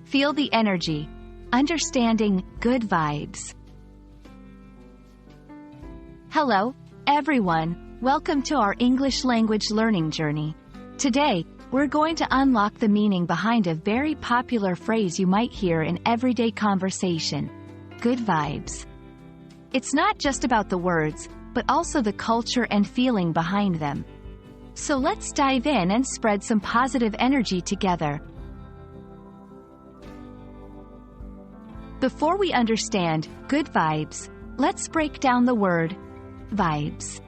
Feel the energy. Understanding good vibes. Hello, everyone. Welcome to our English language learning journey. Today, we're going to unlock the meaning behind a very popular phrase you might hear in everyday conversation. Good vibes. It's not just about the words, but also the culture and feeling behind them. So let's dive in and spread some positive energy together. Before we understand good vibes, let's break down the word vibes.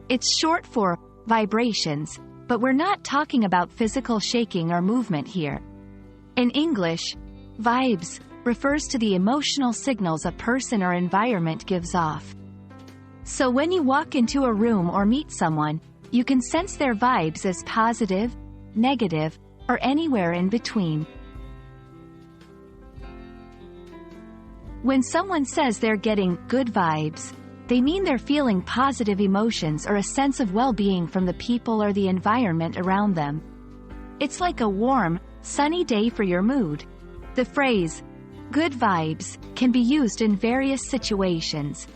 It's short for vibrations, but we're not talking about physical shaking or movement here. In English, vibes refers to the emotional signals a person or environment gives off. So when you walk into a room or meet someone, you can sense their vibes as positive, negative, or anywhere in between. When someone says they're getting good vibes, they mean they're feeling positive emotions or a sense of well-being from the people or the environment around them. It's like a warm, sunny day for your mood. The phrase, good vibes, can be used in various situations.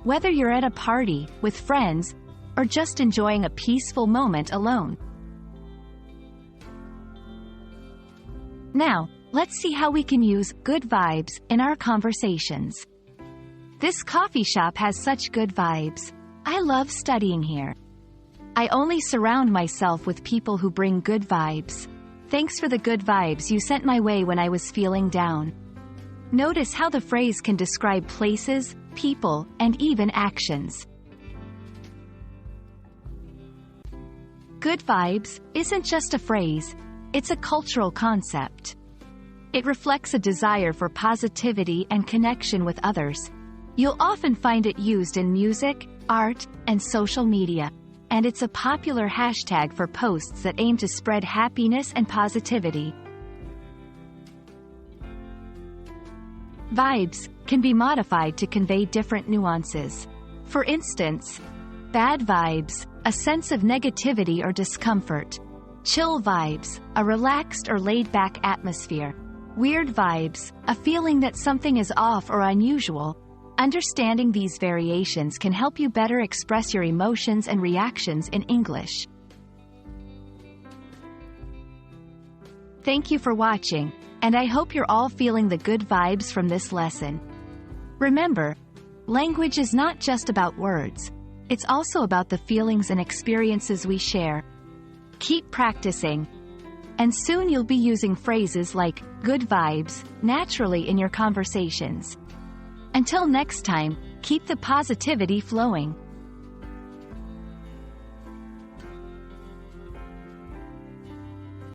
Whether you're at a party, with friends, or just enjoying a peaceful moment alone. Now, let's see how we can use good vibes in our conversations. This coffee shop has such good vibes. I love studying here. I only surround myself with people who bring good vibes. Thanks for the good vibes you sent my way when I was feeling down. Notice how the phrase can describe places, people, and even actions. Good vibes isn't just a phrase, it's a cultural concept. It reflects a desire for positivity and connection with others. You'll often find it used in music, art, and social media, and it's a popular hashtag for posts that aim to spread happiness and positivity. Vibes can be modified to convey different nuances. For instance, bad vibes, a sense of negativity or discomfort. Chill vibes, a relaxed or laid-back atmosphere. Weird vibes, a feeling that something is off or unusual. Understanding these variations can help you better express your emotions and reactions in English. Thank you for watching, and I hope you're all feeling the good vibes from this lesson. Remember, language is not just about words. It's also about the feelings and experiences we share. Keep practicing, and soon you'll be using phrases like good vibes naturally in your conversations. Until next time, keep the positivity flowing.